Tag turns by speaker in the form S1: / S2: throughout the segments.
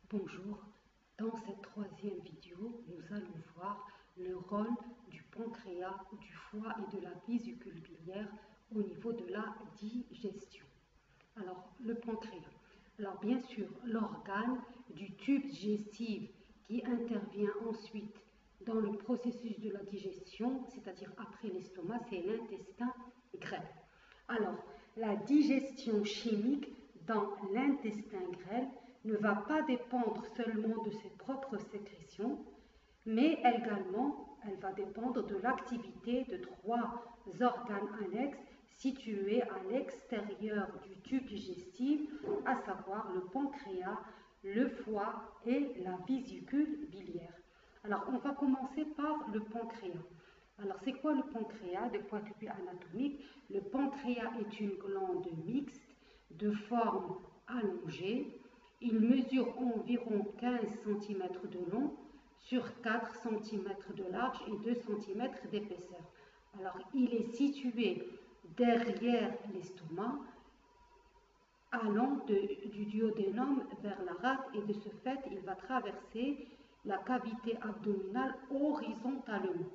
S1: Bonjour, dans cette troisième vidéo, nous allons voir le rôle du pancréas, du foie et de la vésicule biliaire au niveau de la digestion. Alors, le pancréas. Alors, bien sûr, l'organe du tube digestif qui intervient ensuite dans le processus de la digestion, c'est-à-dire après l'estomac, c'est l'intestin grêle. Alors, la digestion chimique dans l'intestin grêle ne va pas dépendre seulement de ses propres sécrétions, mais également, elle va dépendre de l'activité de trois organes annexes situés à l'extérieur du tube digestif, à savoir le pancréas, le foie et la vésicule biliaire. Alors, on va commencer par le pancréas. Alors, c'est quoi le pancréas de point de vue anatomique? Le pancréas est une glande mixte de forme allongée. Il mesure environ 15 cm de long sur 4 cm de large et 2 cm d'épaisseur. Alors, il est situé derrière l'estomac, allant du duodénum vers la rate, et de ce fait, il va traverser la cavité abdominale horizontalement.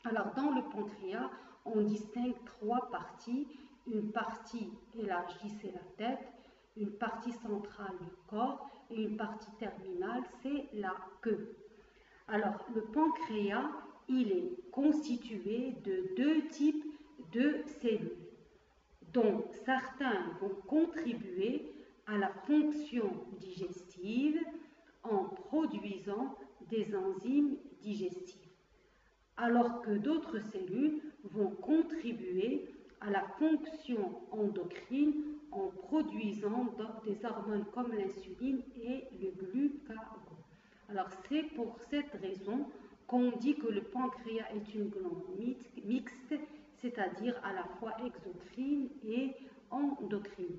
S1: Alors, dans le pancréas, on distingue trois parties. Une partie élargie, c'est la tête, une partie centrale du corps et une partie terminale, c'est la queue. Alors, le pancréas, il est constitué de deux types de cellules, dont certains vont contribuer à la fonction digestive en produisant des enzymes digestives, alors que d'autres cellules vont contribuer à la fonction endocrine en produisant des hormones comme l'insuline et le glucagon. Alors c'est pour cette raison qu'on dit que le pancréas est une glande mixte, c'est-à-dire à la fois exocrine et endocrine.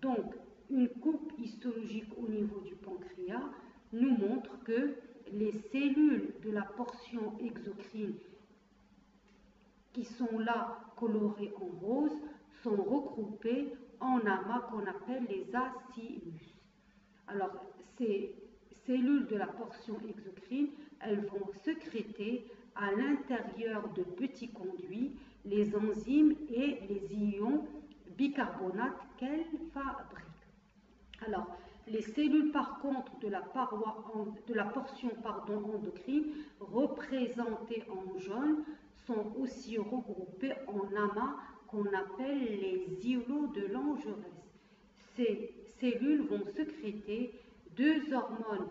S1: Donc une coupe histologique au niveau du pancréas nous montre que les cellules de la portion exocrine qui sont là colorées en rose sont regroupées en amas qu'on appelle les acinus. Alors, ces cellules de la portion exocrine, elles vont sécréter à l'intérieur de petits conduits les enzymes et les ions bicarbonate qu'elles fabriquent. Alors, les cellules par contre de la portion endocrine, représentées en jaune, sont aussi regroupées en amas qu'on appelle les îlots de Langerhans. Ces cellules vont sécréter deux hormones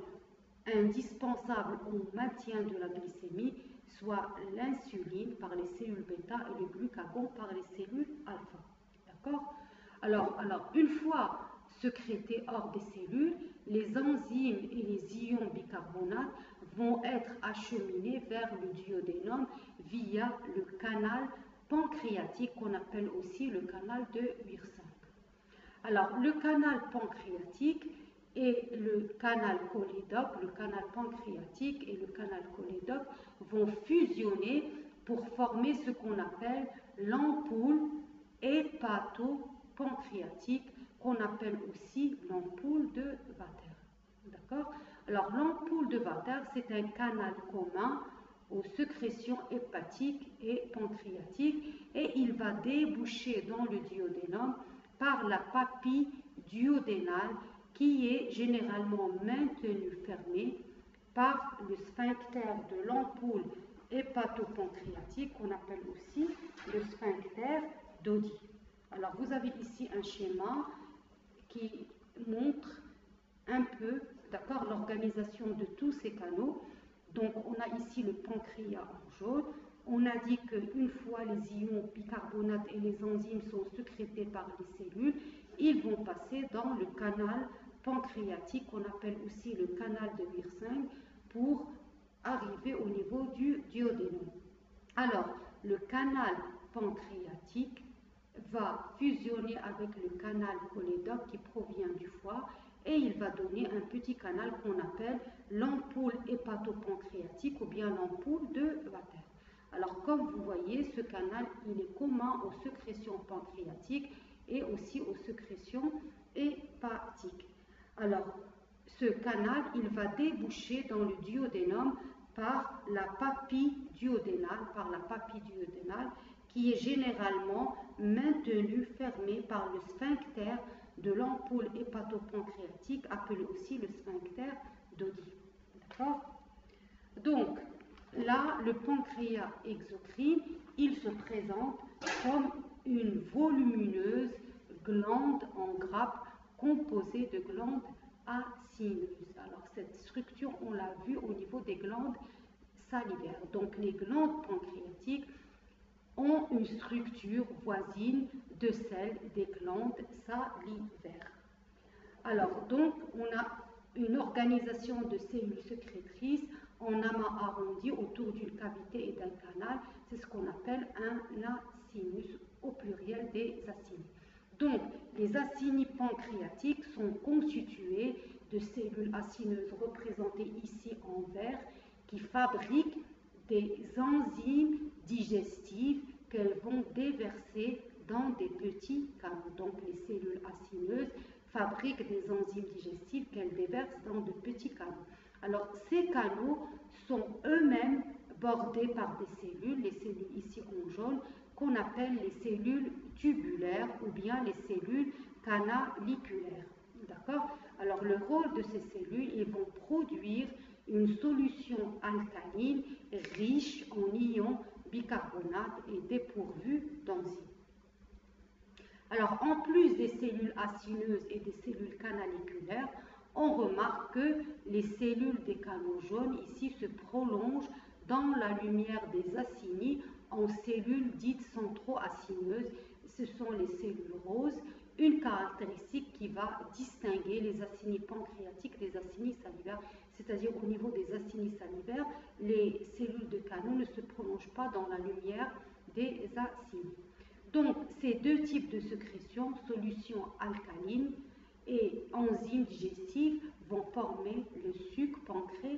S1: indispensables au maintien de la glycémie, soit l'insuline par les cellules bêta et le glucagon par les cellules alpha. D'accord? Alors, une fois sécrétés hors des cellules, les enzymes et les ions bicarbonate vont être acheminés vers le duodénum via le canal pancréatique qu'on appelle aussi le canal de Wirsing. Alors, le canal pancréatique et le canal cholédoque, le canal pancréatique et le canal cholédoque vont fusionner pour former ce qu'on appelle l'ampoule hépato-pancréatique, qu'on appelle aussi l'ampoule de Vater. D'accord? Alors, l'ampoule de Vater, c'est un canal commun aux sécrétions hépatiques et pancréatiques, et il va déboucher dans le duodénum par la papille duodénale qui est généralement maintenue fermée par le sphincter de l'ampoule hépatopancréatique qu'on appelle aussi le sphincter d'Oddi. Alors vous avez ici un schéma qui montre un peu, d'accord, l'organisation de tous ces canaux. Donc on a ici le pancréas en jaune. On a dit qu'une fois les ions bicarbonate et les enzymes sont sécrétés par les cellules, ils vont passer dans le canal pancréatique qu'on appelle aussi le canal de Wirsing pour arriver au niveau du duodénum. Alors, le canal pancréatique va fusionner avec le canal cholédoque qui provient du foie et il va donner un petit canal qu'on appelle l'ampoule hépatopancréatique ou bien l'ampoule de Vater. Alors, comme vous voyez, ce canal, il est commun aux sécrétions pancréatiques et aussi aux sécrétions hépatiques. Alors, ce canal, il va déboucher dans le duodénum par la papille duodénale, qui est généralement maintenue fermée par le sphincter de l'ampoule hépatopancréatique, appelé aussi le sphincter d'Oddi. D'accord? Donc, là, le pancréas exocrine, il se présente comme une volumineuse glande en grappe composée de glandes acineuses. Alors, cette structure, on l'a vu au niveau des glandes salivaires. Donc, les glandes pancréatiques ont une structure voisine de celle des glandes salivaires. Alors, donc, on a une organisation de cellules sécrétrices en amas arrondi autour d'une cavité et d'un canal. C'est ce qu'on appelle un acinus, au pluriel des acini. Donc, les acini pancréatiques sont constitués de cellules acineuses représentées ici en vert qui fabriquent des enzymes digestives qu'elles vont déverser dans des petits canaux. Donc, les cellules acineuses fabriquent des enzymes digestives qu'elles déversent dans de petits canaux. Alors, ces canaux sont eux-mêmes bordés par des cellules, les cellules ici en jaune, qu'on appelle les cellules tubulaires ou bien les cellules canaliculaires. D'accord? Alors, le rôle de ces cellules, ils vont produire une solution alcaline riche en ions bicarbonate et dépourvue d'enzymes. Alors, en plus des cellules acineuses et des cellules canaliculaires, on remarque que les cellules des canaux jaunes ici se prolongent dans la lumière des acini en cellules dites centro-acineuses. Ce sont les cellules roses, une caractéristique qui va distinguer les acini pancréatiques des acini salivaires, c'est-à-dire au niveau des acini salivaires, les cellules de canaux ne se prolongent pas dans la lumière des acini. Donc, ces deux types de sécrétion, solution alcaline et enzymes digestives, vont former le suc pancréatique.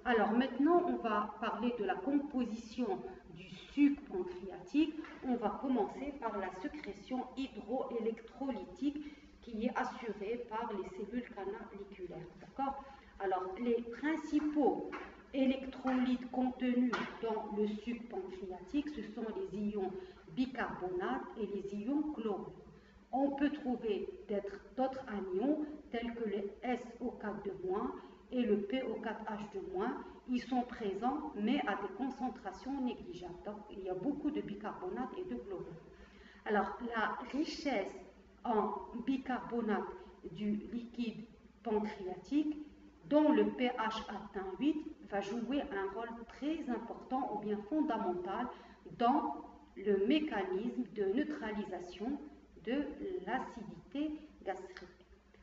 S1: Alors maintenant, on va parler de la composition du suc pancréatique. On va commencer par la sécrétion hydroélectrolytique qui est assurée par les cellules canaliculaires. D'accord? Alors, les principaux électrolytes contenus dans le suc pancréatique, ce sont les ions bicarbonate et les ions chlorure. On peut trouver d'autres anions tels que le SO4- et le PO4H2-. Ils sont présents mais à des concentrations négligeables. Donc il y a beaucoup de bicarbonate et de chlorure. Alors la richesse en bicarbonate du liquide pancréatique dont le pH atteint 8 va jouer un rôle très important ou bien fondamental dans le mécanisme de neutralisation de l'acidité gastrique.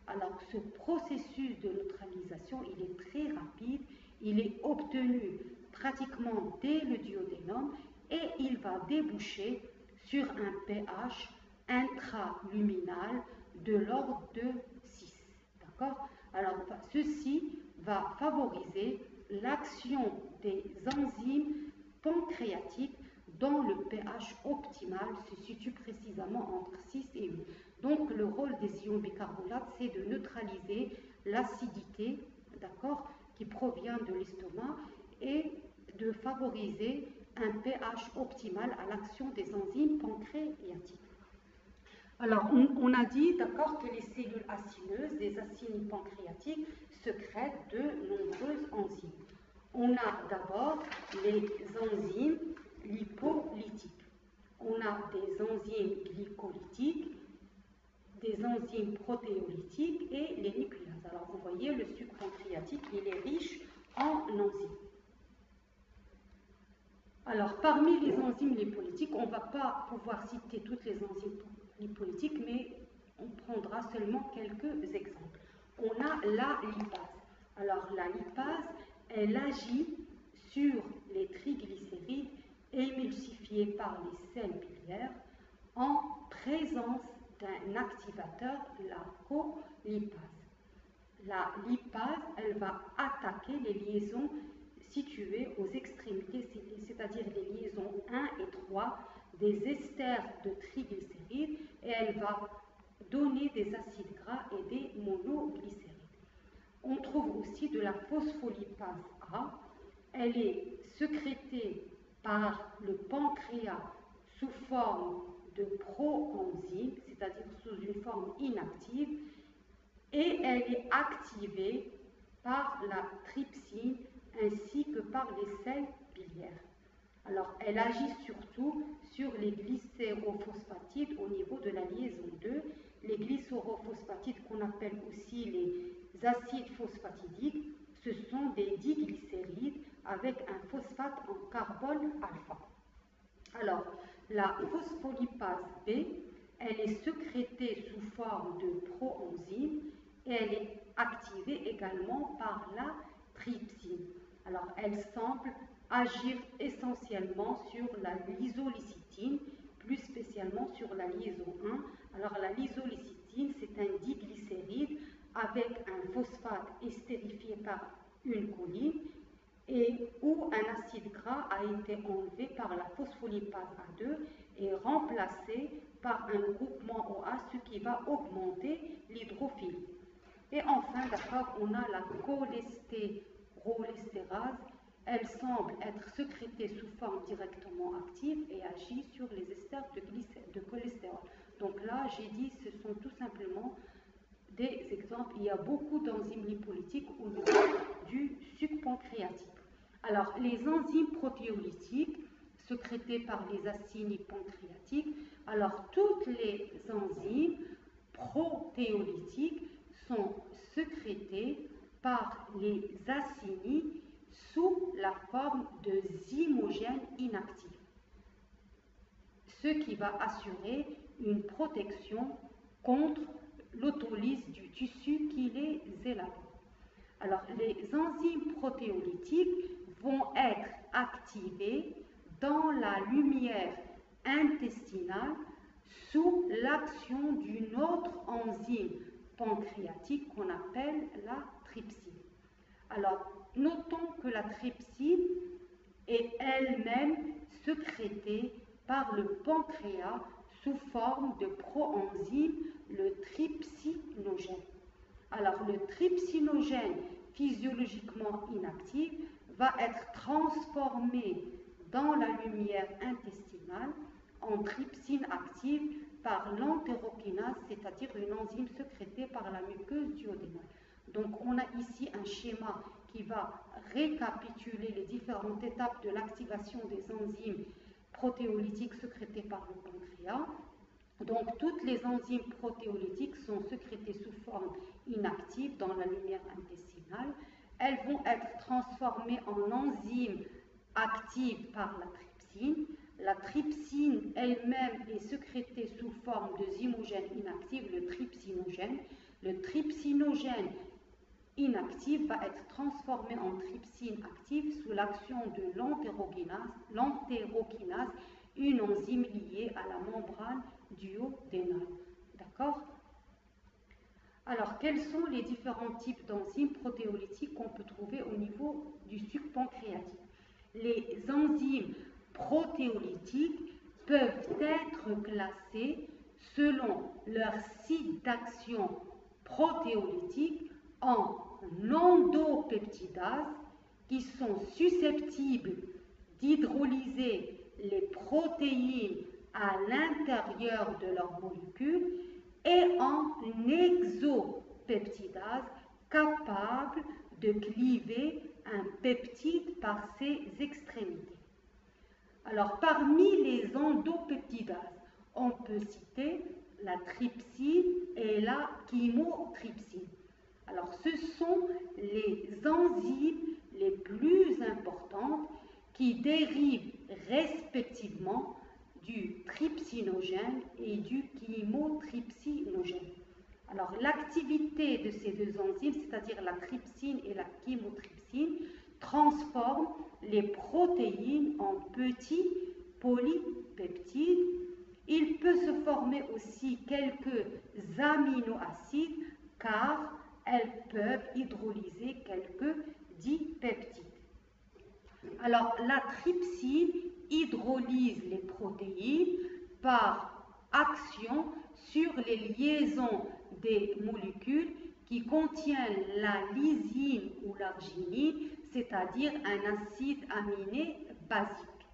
S1: Alors, ce processus de neutralisation, il est très rapide, il est obtenu pratiquement dès le duodénum et il va déboucher sur un pH intraluminal de l'ordre de 6. D'accord? Alors, ceci va favoriser l'action des enzymes pancréatiques dont le pH optimal se situe précisément entre 6 et 8. Donc, le rôle des ions bicarbonate, c'est de neutraliser l'acidité, d'accord, qui provient de l'estomac et de favoriser un pH optimal à l'action des enzymes pancréatiques. Alors, on a dit, d'accord, que les cellules acineuses, des acini pancréatiques, sécrètent de nombreuses enzymes. On a d'abord les enzymes lipolytiques. On a des enzymes glycolytiques, des enzymes protéolytiques et les nucléases. Alors, vous voyez, le suc pancréatique, il est riche en enzymes. Alors, parmi les enzymes lipolytiques, on ne va pas pouvoir citer toutes les enzymes lipolytiques, mais on prendra seulement quelques exemples. On a la lipase. Alors, la lipase, elle agit sur les triglycérides émulsifiés par les selles biliaires en présence d'un activateur, la colipase. La lipase, elle va attaquer les liaisons situées aux extrémités, c'est-à-dire les liaisons 1 et 3 des esters de triglycérides, et elle va donner des acides gras et des monoglycérides. On trouve aussi de la phospholipase A. Elle est sécrétée par le pancréas sous forme de proenzyme, c'est-à-dire sous une forme inactive, et elle est activée par la trypsine ainsi que par les sels biliaires. Alors, elle agit surtout sur les glycérophosphatides au niveau de la liaison 2. Les glycérophosphatides, qu'on appelle aussi les acides phosphatidiques, ce sont des diglycérides avec un phosphate en carbone alpha. Alors, la phospholipase B, elle est sécrétée sous forme de proenzyme et elle est activée également par la trypsine. Alors, elle semble agir essentiellement sur la lysolycitine, plus spécialement sur la liaison 1. Alors, la lysolycitine, c'est un diglycéride avec un phosphate estérifié par une choline et où un acide gras a été enlevé par la phospholipase A2 et remplacé par un groupement OH, ce qui va augmenter l'hydrophilie. Et enfin, d'accord, on a la cholestérolestérase. Elle semble être sécrétée sous forme directement active et agit sur les esters de cholestérol. Donc là, j'ai dit, ce sont tout simplement des exemples. Il y a beaucoup d'enzymes lipolytiques au niveau du suc pancréatique. Alors, les enzymes protéolytiques sécrétées par les acini pancréatiques. Alors, toutes les enzymes protéolytiques sont sécrétées par les acini sous la forme de zymogènes inactifs, ce qui va assurer une protection contre l'autolyse du tissu qui les élabore. Alors, les enzymes protéolytiques vont être activées dans la lumière intestinale sous l'action d'une autre enzyme pancréatique qu'on appelle la trypsine. Alors, notons que la trypsine est elle-même sécrétée par le pancréas sous forme de proenzyme, le trypsinogène. Alors, le trypsinogène physiologiquement inactif va être transformé dans la lumière intestinale en trypsine active par l'entérokinase, c'est-à-dire une enzyme sécrétée par la muqueuse duodénale. Donc, on a ici un schéma qui va récapituler les différentes étapes de l'activation des enzymes protéolytiques sécrétées par le pancréas. Donc, toutes les enzymes protéolytiques sont sécrétées sous forme inactive dans la lumière intestinale. Elles vont être transformées en enzymes actives par la trypsine. La trypsine elle-même est sécrétée sous forme de zymogène inactif, le trypsinogène. Le trypsinogène inactif va être transformé en trypsine active sous l'action de l'entérokinase, une enzyme liée à la membrane duodénale. D'accord? Alors, quels sont les différents types d'enzymes protéolytiques qu'on peut trouver au niveau du suc pancréatique? Les enzymes protéolytiques peuvent être classées selon leur site d'action protéolytique en endopeptidases qui sont susceptibles d'hydrolyser les protéines à l'intérieur de leur molécule et en exopeptidase capable de cliver un peptide par ses extrémités. Alors, parmi les endopeptidases, on peut citer la trypsine et la chymotrypsine. Alors, ce sont les enzymes les plus importantes qui dérivent respectivement du trypsinogène et du chymotrypsinogène. Alors, l'activité de ces deux enzymes, c'est-à-dire la trypsine et la chymotrypsine, transforme les protéines en petits polypeptides. Il peut se former aussi quelques aminoacides car elles peuvent hydrolyser quelques dipeptides. Alors, la trypsine hydrolyse les protéines par action sur les liaisons des molécules qui contiennent la lysine ou l'arginine, c'est-à-dire un acide aminé basique.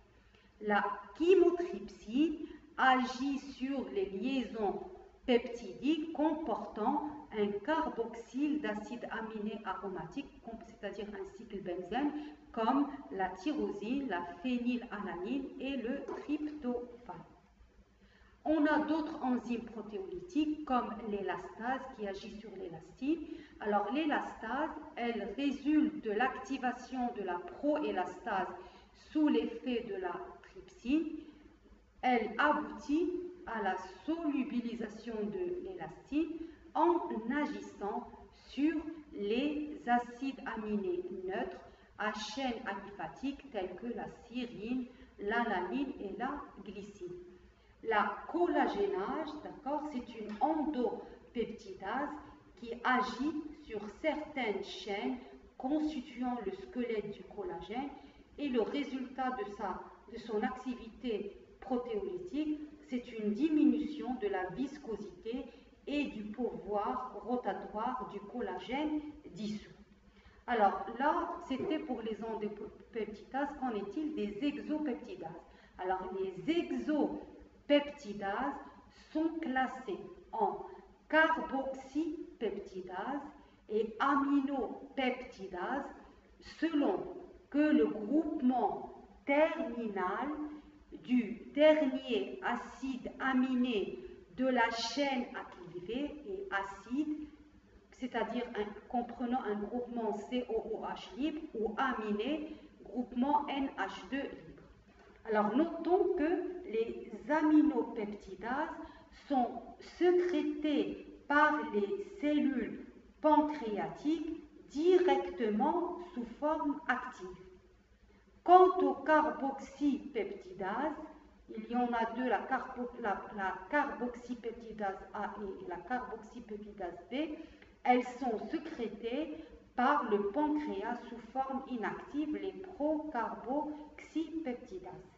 S1: La chymotrypsine agit sur les liaisons peptidiques comportant un carboxyle d'acide aminé aromatique, c'est-à-dire un cycle benzène, comme la tyrosine, la phénylalanine et le tryptophane. On a d'autres enzymes protéolytiques comme l'élastase qui agit sur l'élastine. Alors l'élastase, elle résulte de l'activation de la proélastase sous l'effet de la trypsine. Elle aboutit à la solubilisation de l'élastine en agissant sur les acides aminés neutres à chaîne aliphatique tels que la serine, l'alanine et la glycine. La collagénase, d'accord, c'est une endopeptidase qui agit sur certaines chaînes constituant le squelette du collagène et le résultat de son activité protéolytique, c'est une diminution de la viscosité et du pouvoir rotatoire du collagène dissous. Alors là, c'était pour les endopeptidases. Qu'en est-il des exopeptidases? Alors les exopeptidases sont classées en carboxypeptidases et aminopeptidases selon que le groupement terminal du dernier acide aminé de la chaîne activée est acide, c'est-à-dire comprenant un groupement COOH libre, ou aminé, groupement NH2 libre. Alors notons que les aminopeptidases sont sécrétées par les cellules pancréatiques directement sous forme active. Quant aux carboxypeptidases, il y en a deux, la carboxypeptidase A et la carboxypeptidase B. Elles sont sécrétées par le pancréas sous forme inactive, les procarboxypeptidases.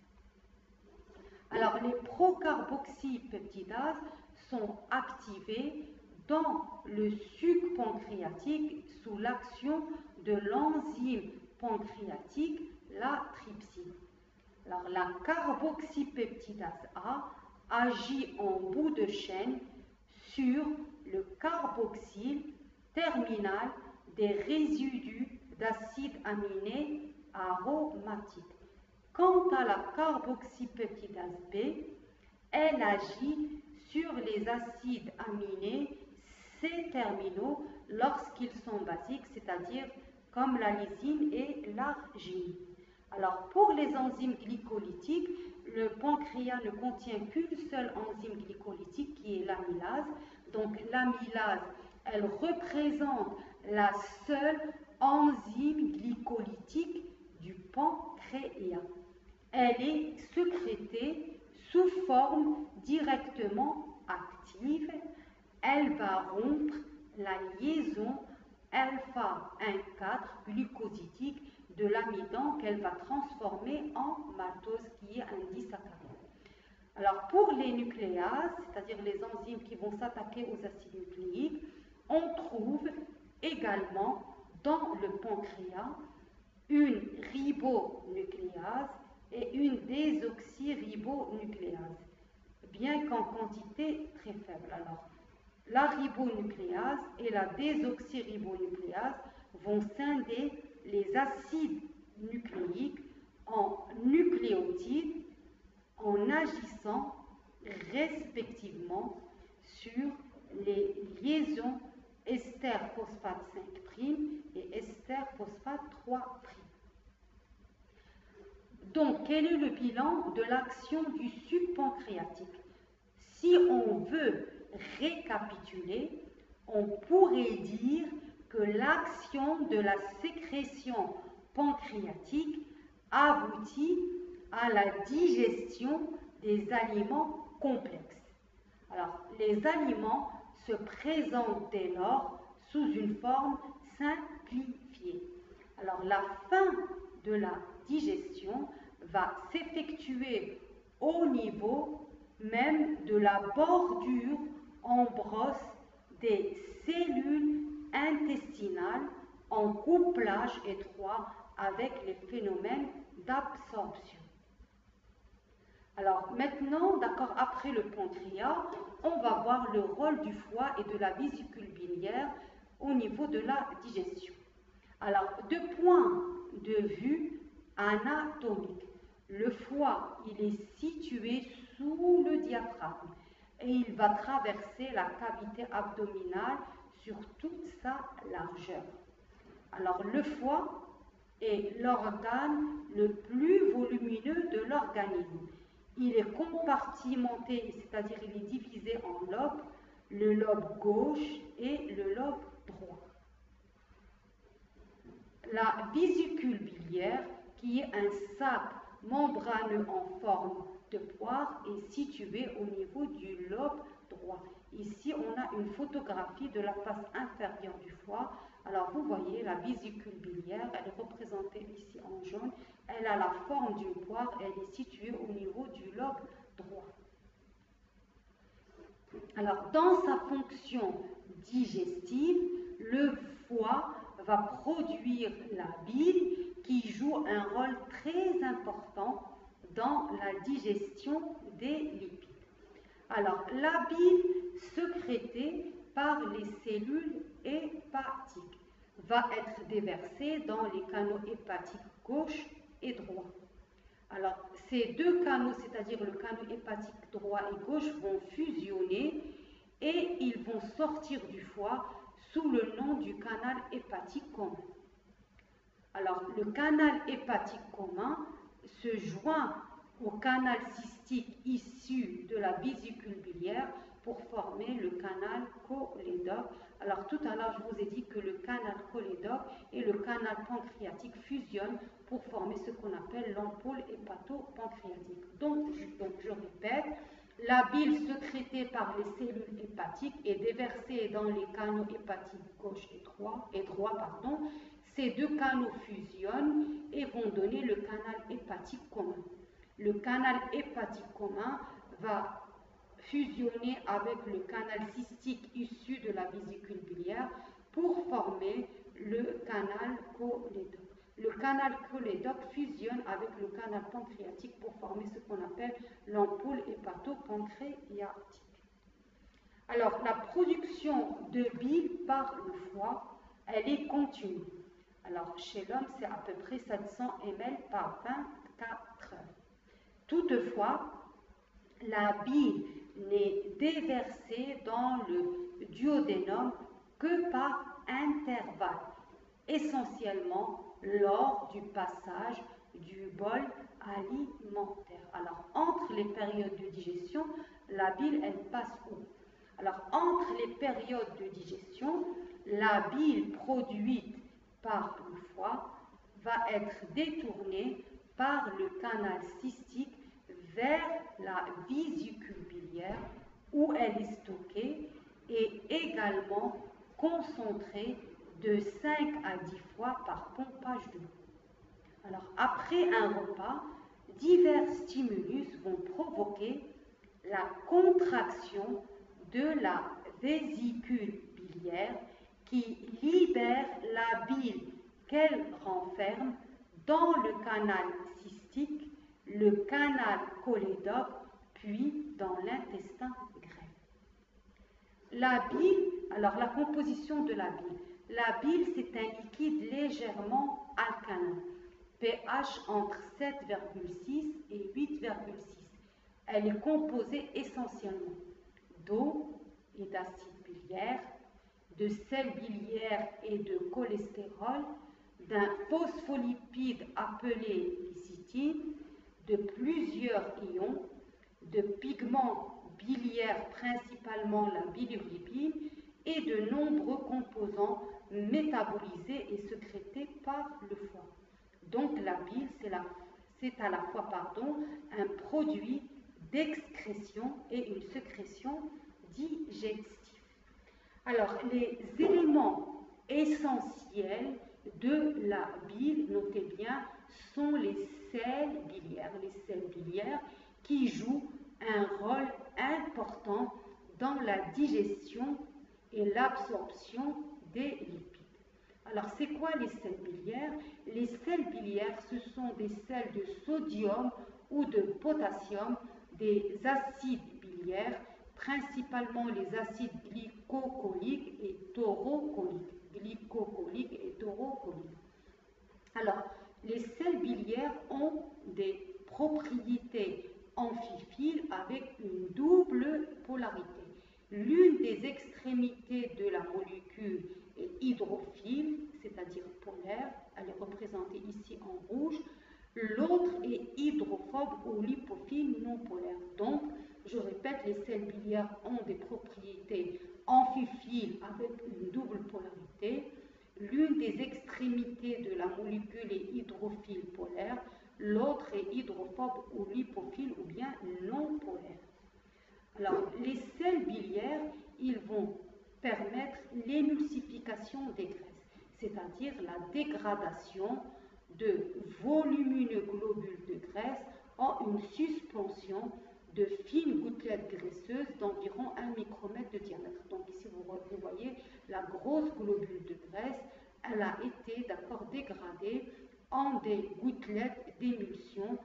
S1: Alors, les procarboxypeptidases sont activées dans le suc pancréatique sous l'action de l'enzyme pancréatique, la trypsine. Alors, la carboxypeptidase A agit en bout de chaîne sur le carboxyle terminal des résidus d'acides aminés aromatiques. Quant à la carboxypeptidase B, elle agit sur les acides aminés C-terminaux lorsqu'ils sont basiques, c'est-à-dire comme la lysine et l'arginine. Alors, pour les enzymes glycolytiques, le pancréas ne contient qu'une seule enzyme glycolytique qui est l'amylase. Donc, l'amylase, elle représente la seule enzyme glycolytique du pancréas. Elle est sécrétée sous forme directement active. Elle va rompre la liaison alpha-1,4 glucosidique de l'amidon qu'elle va transformer en maltose qui est un disaccharide. Alors pour les nucléases, c'est-à-dire les enzymes qui vont s'attaquer aux acides nucléiques, on trouve également dans le pancréas une ribonucléase et une désoxyribonucléase, bien qu'en quantité très faible. Alors, la ribonucléase et la désoxyribonucléase vont scinder les acides nucléiques en nucléotides en agissant respectivement sur les liaisons ester phosphate 5' et ester phosphate 3'. Donc, quel est le bilan de l'action du suc pancréatique? Si on veut récapituler, on pourrait dire que l'action de la sécrétion pancréatique aboutit à la digestion des aliments complexes. Alors, les aliments se présentent dès lors sous une forme simplifiée. Alors, la fin de la digestion va s'effectuer au niveau même de la bordure on brosse des cellules intestinales en couplage étroit avec les phénomènes d'absorption. Alors maintenant, d'accord, après le pancréas, on va voir le rôle du foie et de la vésicule biliaire au niveau de la digestion. Alors, de point de vue anatomique, le foie, il est situé sous le diaphragme et il va traverser la cavité abdominale sur toute sa largeur. Alors, le foie est l'organe le plus volumineux de l'organisme. Il est compartimenté, c'est-à-dire il est divisé en lobes, le lobe gauche et le lobe droit. La vésicule biliaire, qui est un sac membraneux en forme de poire, est située au niveau du lobe droit. Ici, on a une photographie de la face inférieure du foie. Alors, vous voyez, la vésicule biliaire, elle est représentée ici en jaune. Elle a la forme d'une poire, elle est située au niveau du lobe droit. Alors, dans sa fonction digestive, le foie va produire la bile qui joue un rôle très important dans la digestion des lipides. Alors, la bile sécrétée par les cellules hépatiques va être déversée dans les canaux hépatiques gauche et droit. Alors, ces deux canaux, c'est-à-dire le canal hépatique droit et gauche, vont fusionner et ils vont sortir du foie sous le nom du canal hépatique commun. Alors, le canal hépatique commun se joint au canal cystique issu de la vésicule biliaire pour former le canal cholédoque. Alors, tout à l'heure, je vous ai dit que le canal cholédoque et le canal pancréatique fusionnent pour former ce qu'on appelle l'ampoule hépato-pancréatique. Donc, je répète, la bile sécrétée par les cellules hépatiques est déversée dans les canaux hépatiques gauche et droit. Ces deux canaux fusionnent et vont donner le canal hépatique commun. Le canal hépatique commun va fusionner avec le canal cystique issu de la vésicule biliaire pour former le canal cholédoque. Le canal cholédoque fusionne avec le canal pancréatique pour former ce qu'on appelle l'ampoule hépato-pancréatique. Alors, la production de bile par le foie, elle est continue. Alors, chez l'homme, c'est à peu près 700 ml par 24 heures. Toutefois, la bile n'est déversée dans le duodénum que par intervalle, essentiellement lors du passage du bol alimentaire. Alors, entre les périodes de digestion, la bile, elle passe où? Alors, entre les périodes de digestion, la bile produite par le foie va être détournée par le canal cystique vers la vésicule biliaire où elle est stockée et également concentrée de 5 à 10 fois par pompage de l'eau. Alors, après un repas, divers stimulus vont provoquer la contraction de la vésicule biliaire qui libère la bile qu'elle renferme dans le canal cystique, le canal cholédoque, puis dans l'intestin grêle. La bile, alors la composition de la bile. La bile, c'est un liquide légèrement alcalin, pH entre 7,6 et 8,6. Elle est composée essentiellement d'eau et d'acide biliaire, de sel biliaire et de cholestérol, d'un phospholipide appelé lécithine, de plusieurs ions, de pigments biliaires, principalement la bilirubine, et de nombreux composants métabolisés et sécrétés par le foie. Donc la bile, c'est à la fois un produit d'excrétion et une sécrétion digestive. Alors, les éléments essentiels de la bile, notez bien, sont les sels biliaires. Les sels biliaires qui jouent un rôle important dans la digestion et l'absorption des lipides. Alors, c'est quoi les sels biliaires? Les sels biliaires, ce sont des sels de sodium ou de potassium, des acides biliaires, principalement les acides glycocholiques et taurocholiques. Alors, les sels biliaires ont des propriétés amphiphiles avec une double polarité. L'une des extrémités de la molécule est hydrophile, c'est-à-dire polaire, elle est représentée ici en rouge. L'autre est hydrophobe ou lipophile non polaire. Donc, je répète, les sels biliaires ont des propriétés amphiphiles avec une double polarité. L'une des extrémités de la molécule est hydrophile polaire, l'autre est hydrophobe ou lipophile ou bien non polaire. Alors, les sels biliaires, ils vont permettre l'émulsification des graisses, c'est-à-dire la dégradation de volumineux globules de graisse en une suspension de fines gouttelettes graisseuses d'environ 1 micromètre de diamètre. Donc ici, vous voyez la grosse globule de graisse, elle a été dégradée en des gouttelettes d'émulsion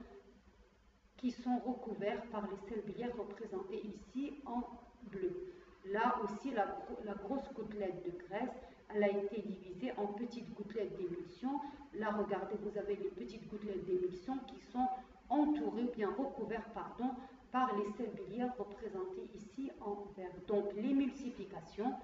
S1: qui sont recouverts par les sels biliaires représentés ici en bleu. Là aussi, la grosse gouttelette de graisse, elle a été divisée en petites gouttelettes d'émulsion. Là, regardez, vous avez les petites gouttelettes d'émulsion qui sont entourées, ou bien recouvertes, par les sels biliaires représentés ici en vert. Donc, l'émulsification,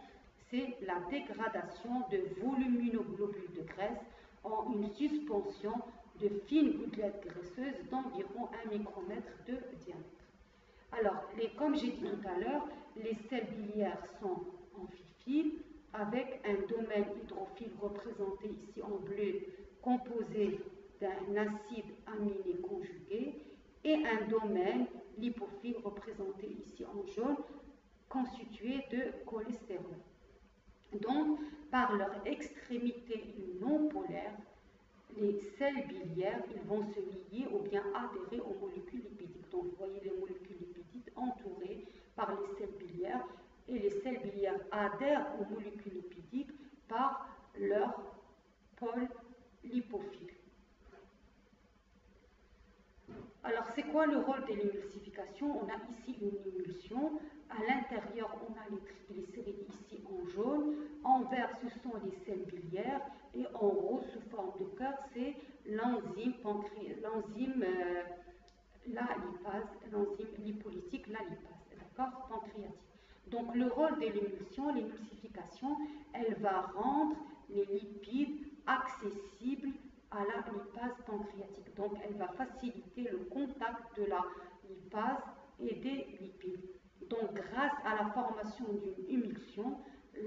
S1: c'est la dégradation de volumineux globules de graisse en une suspension de fines gouttelettes graisseuses d'environ 1 micromètre de diamètre. Alors, comme j'ai dit tout à l'heure, les sels biliaires sont amphiphiles avec un domaine hydrophile représenté ici en bleu composé d'un acide aminé conjugué et un domaine lipophile représenté ici en jaune constitué de cholestérol. Donc, par leur extrémité non polaire, les sels biliaires, ils vont se lier ou bien adhérer aux molécules lipidiques. Donc, vous voyez les molécules lipidiques entourées par les sels biliaires et les sels biliaires adhèrent aux molécules lipidiques par leur pôle lipophile. Alors, c'est quoi le rôle de l'émulsification? On a ici une émulsion. À l'intérieur, on a les triglycérides ici en jaune. En vert, ce sont les sels biliaires. Et en rose, sous forme de cœur, c'est l'enzyme lipolytique, la lipase, d'accord, pancréatique. Donc, le rôle de l'émulsification, elle va rendre les lipides accessibles à la lipase pancréatique. Donc, elle va faciliter le contact de la lipase et des lipides. Donc, grâce à la formation d'une émulsion,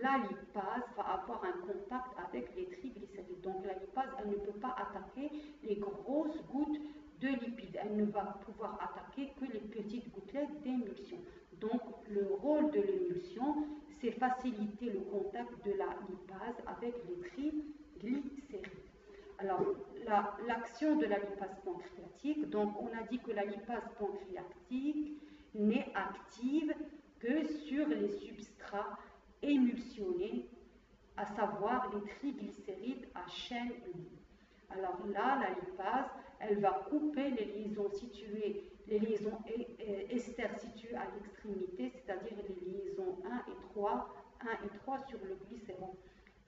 S1: la lipase va avoir un contact avec les triglycérides. Donc, la lipase, elle ne peut pas attaquer les grosses gouttes de lipides. Elle ne va pouvoir attaquer que les petites gouttelettes d'émulsion. Donc, le rôle de l'émulsion, c'est faciliter le contact de la lipase avec les triglycérides. Alors, l'action de la lipase pancréatique, donc on a dit que la lipase pancréatique n'est active que sur les substrats émulsionnés, à savoir les triglycérides à chaîne unie. Alors là, la lipase, elle va couper les liaisons ester situées à l'extrémité, c'est-à-dire les liaisons 1 et 3 sur le glycérol.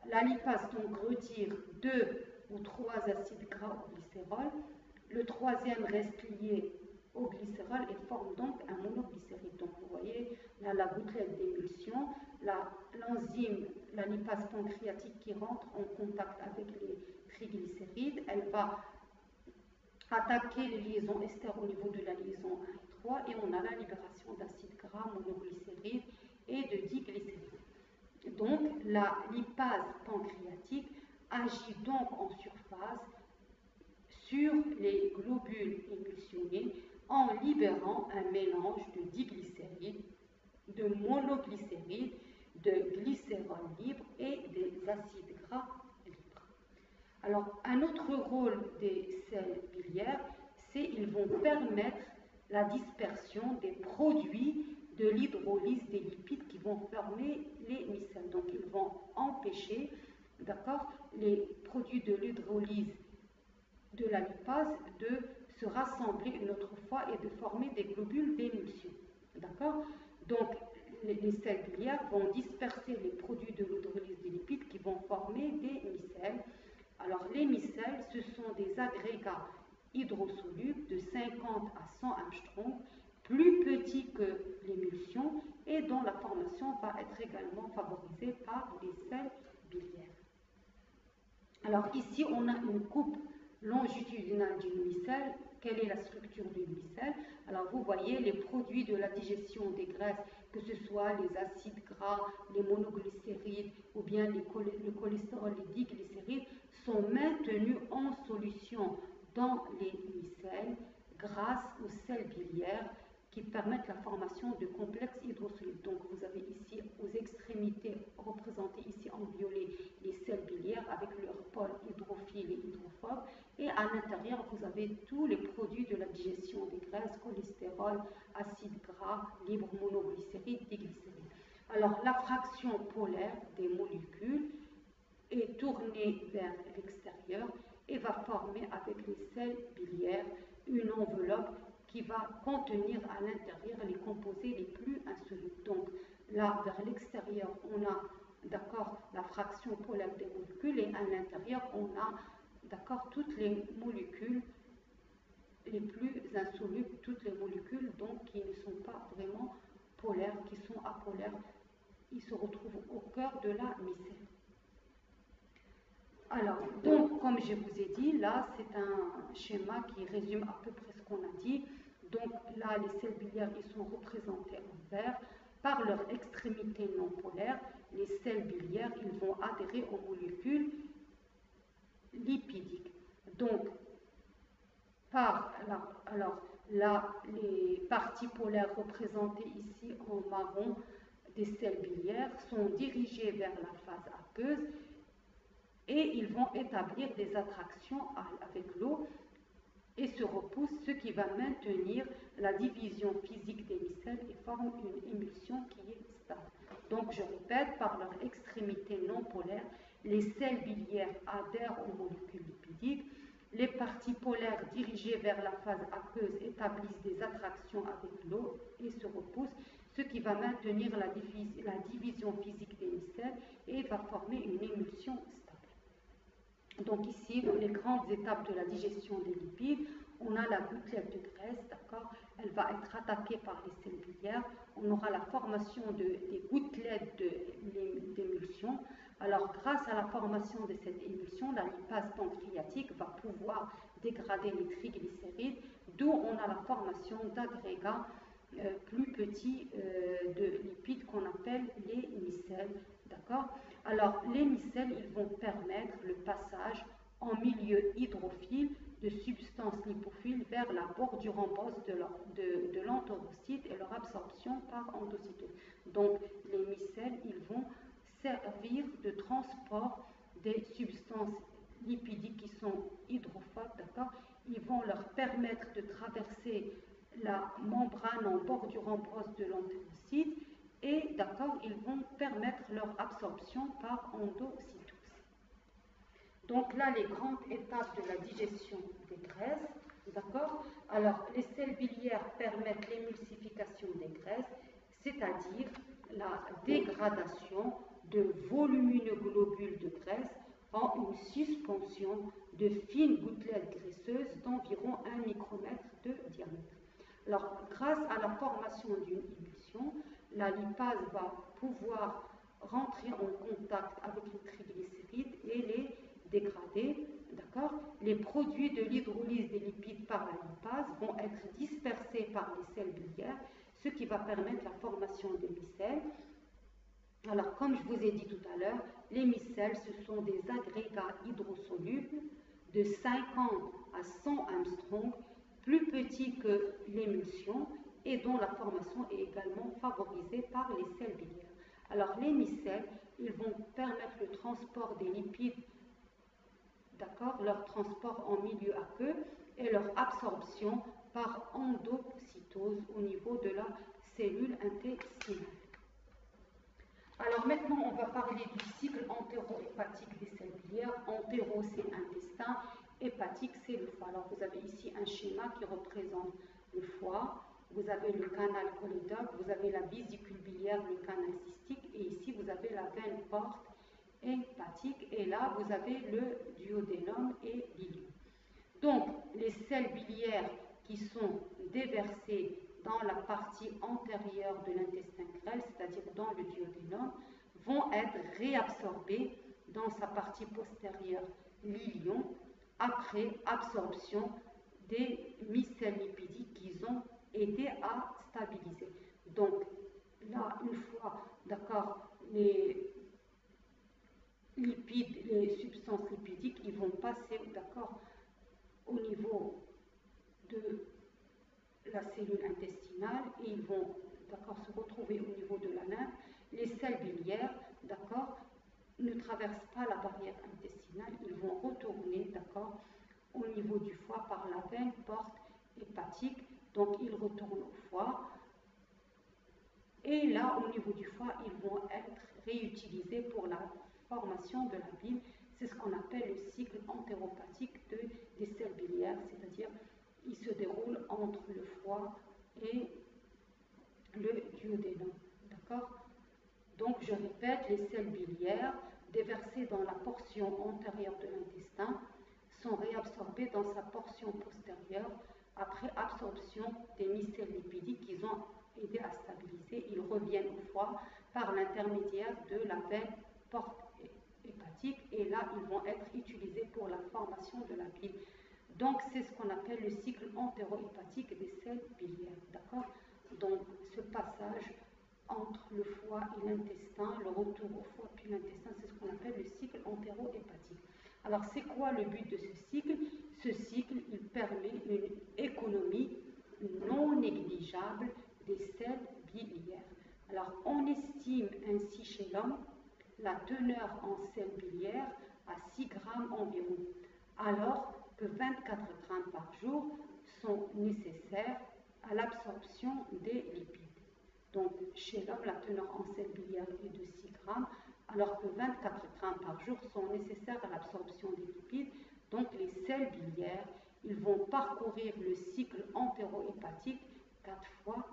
S1: La lipase donc retire 2 ou 3 acides gras au glycérol. Le troisième reste lié au glycérol et forme donc un monoglycéride. Donc vous voyez là la gouttelette d'émulsion, l'enzyme, la lipase pancréatique qui rentre en contact avec les triglycérides, elle va attaquer les liaisons ester au niveau de la liaison 1 et 3 et on a la libération d'acides gras, monoglycérides et de diglycérides. Donc la lipase pancréatique agit donc en surface sur les globules émulsionnés en libérant un mélange de diglycérides, de monoglycérides, de glycérol libre et des acides gras libres. Alors, un autre rôle des sels biliaires, c'est qu'ils vont permettre la dispersion des produits de l'hydrolyse des lipides qui vont former les micelles. Donc, ils vont empêcher, d'accord, les produits de l'hydrolyse de la lipase de se rassembler une autre fois et de former des globules d'émulsion. D'accord? Donc, les sels biliaires vont disperser les produits de l'hydrolyse des lipides qui vont former des micelles. Alors, les micelles, ce sont des agrégats hydrosolubles de 50 à 100 Armstrong, plus petits que l'émulsion et dont la formation va être également favorisée par les sels biliaires. Alors, ici, on a une coupe longitudinale d'une micelle. Quelle est la structure d'une micelle? Alors, vous voyez les produits de la digestion des graisses, que ce soit les acides gras, les monoglycérides ou bien le cholestérol, les diglycérides, sont maintenus en solution dans les micelles grâce aux sels biliaires qui permettent la formation de complexes hydrosolubles. Donc, vous avez ici aux extrémités, représentées ici en violet, les sels biliaires avec leurs pôles hydrophiles et hydrophobes. Et à l'intérieur, vous avez tous les produits de la digestion des graisses, cholestérol, acides gras, libres, monoglycérides, diglycérides. Alors, la fraction polaire des molécules est tournée vers l'extérieur et va former avec les sels biliaires une enveloppe qui va contenir à l'intérieur les composés les plus insolubles. Donc là, vers l'extérieur, on a, d'accord, la fraction polaire des molécules et à l'intérieur, on a, d'accord, toutes les molécules les plus insolubles, toutes les molécules donc qui ne sont pas vraiment polaires, qui sont apolaires. Ils se retrouvent au cœur de la micelle. Alors, donc, comme je vous ai dit, là, c'est un schéma qui résume à peu près ce qu'on a dit. Donc, là, les sels biliaires, ils sont représentés en vert. Par leur extrémité non polaire, les sels biliaires, ils vont adhérer aux molécules lipidiques. Donc, les parties polaires représentées ici en marron des sels biliaires sont dirigées vers la phase aqueuse et ils vont établir des attractions avec l'eau et se repoussent, ce qui va maintenir la division physique des micelles et forme une émulsion qui est stable. Donc, je répète, par leur extrémité non polaire, les sels biliaires adhèrent aux molécules lipidiques. Les parties polaires dirigées vers la phase aqueuse établissent des attractions avec l'eau et se repoussent, ce qui va maintenir la division physique des micelles et va former une émulsion stable. Donc ici, les grandes étapes de la digestion des lipides, on a la gouttelette de graisse, d'accord? Elle va être attaquée par les sels biliaires. On aura la formation des gouttelettes d'émulsion. Alors, grâce à la formation de cette émulsion, la lipase pancréatique va pouvoir dégrader les triglycérides, d'où on a la formation d'agrégats plus petits de lipides qu'on appelle les micelles. D'accord? Alors, les micelles, ils vont permettre le passage en milieu hydrophile de substances lipophiles vers la bordure ambrose de l'entérocyte et leur absorption par endocytose. Donc, les micelles, ils vont servir de transport des substances lipidiques qui sont hydrophobes, d'accord? Ils vont leur permettre de traverser la membrane en bordure ambrose de l'entérocyte et, d'accord, ils vont permettre leur absorption par endocytose. Donc là, les grandes étapes de la digestion des graisses, d'accord? Alors, les sels biliaires permettent l'émulsification des graisses, c'est-à-dire la dégradation de volumineux globules de graisse en une suspension de fines gouttelettes graisseuses d'environ 1 micromètre de diamètre. Alors, grâce à la formation d'une émulsion, la lipase va pouvoir rentrer en contact avec les triglycérides et les dégrader, d'accord? Les produits de l'hydrolyse des lipides par la lipase vont être dispersés par les sels biliaires, ce qui va permettre la formation des micelles. Alors, comme je vous ai dit tout à l'heure, les micelles, ce sont des agrégats hydrosolubles de 50 à 100 Armstrong, plus petits que l'émulsion et dont la formation est également favorisée par les sels biliaires. Alors, les micelles, ils vont permettre le transport des lipides, d'accord, leur transport en milieu aqueux et leur absorption par endocytose au niveau de la cellules intestinales. Alors maintenant, on va parler du cycle entéro-hépatique des selles biliaires. Entéro, c'est intestin, hépatique, c'est le foie. Alors vous avez ici un schéma qui représente le foie, vous avez le canal cholédoque, vous avez la vésicule biliaire, le canal cystique, et ici vous avez la veine porte hépatique, et là vous avez le duodénum et l'ilium. Donc les selles biliaires qui sont déversées dans la partie antérieure de l'intestin grêle, c'est-à-dire dans le duodénum, vont être réabsorbées dans sa partie postérieure, l'ilion, après absorption des micelles lipidiques qu'ils ont aidé à stabiliser. Donc là, une fois, d'accord, les lipides, les substances lipidiques, ils vont passer, d'accord, au niveau de la cellule intestinale et ils vont, d'accord, se retrouver au niveau de la lymphe. Les selles biliaires, d'accord, ne traversent pas la barrière intestinale, ils vont retourner, d'accord, au niveau du foie par la veine porte hépatique, donc ils retournent au foie. Et là, au niveau du foie, ils vont être réutilisés pour la formation de la bile. C'est ce qu'on appelle le cycle entéropathique des selles biliaires, c'est-à-dire il se déroule entre le foie et le duodénum. D'accord? Donc, je répète, les selles biliaires déversées dans la portion antérieure de l'intestin sont réabsorbées dans sa portion postérieure après absorption des micelles lipidiques qu'ils ont aidé à stabiliser. Ils reviennent au foie par l'intermédiaire de la veine porte hépatique et là, ils vont être utilisés pour la formation de la bile. Donc, c'est ce qu'on appelle le cycle entéro-hépatique des selles biliaires. D'accord? Donc, ce passage entre le foie et l'intestin, le retour au foie puis l'intestin, c'est ce qu'on appelle le cycle entéro-hépatique. Alors, c'est quoi le but de ce cycle? Ce cycle, il permet une économie non négligeable des selles biliaires. Alors, on estime ainsi chez l'homme la teneur en selles biliaires à 6 grammes environ, alors que 24 grammes par jour sont nécessaires à l'absorption des lipides. Donc, chez l'homme, la teneur en selles biliaires est de 6 grammes, alors que 24 grammes par jour sont nécessaires à l'absorption des lipides. Donc, les selles biliaires, ils vont parcourir le cycle entéro-hépatique 4 fois